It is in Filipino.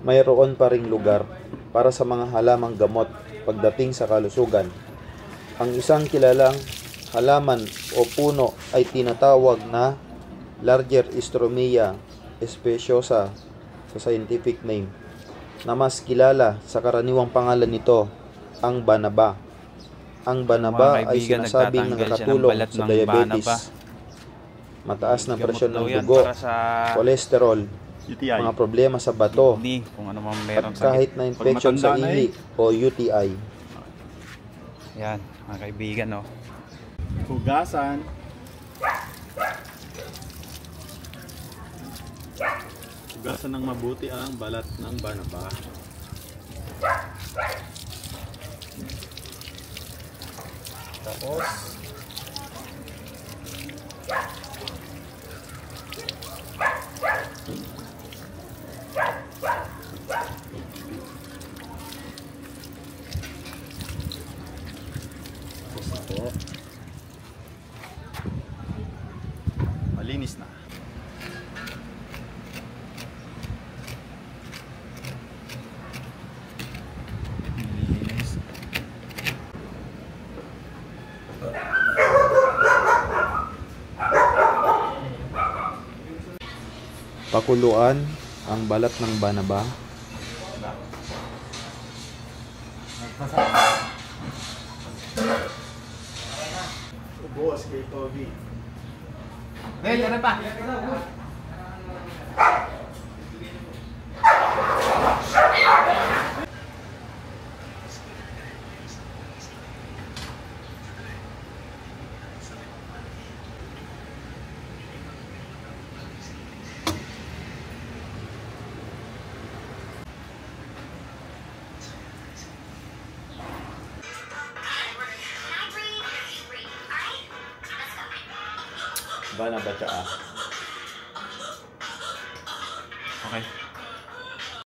mayroon pa ring lugar para sa mga halamang gamot pagdating sa kalusugan. Ang isang kilalang halaman o puno ay tinatawag na Larger-Stromia speciosa sa scientific name, na mas kilala sa karaniwang pangalan nito, ang banaba. Ang banaba ay sinasabing nakakatulong sa diabetes, mataas na presyon ng dugo, kolesterol, UTI. mga problema sa bato, kung ano man meron at kahit na infection sa ihi o UTI. Yan, mga kaibigan, no? Hugasan. Hugasan ng mabuti ang balat ng banaba. Tapos ito. Malinis na. Pakuluan ang balat ng banaba. Ubos kay Toby. Tara pa. Banaba siya. Okay.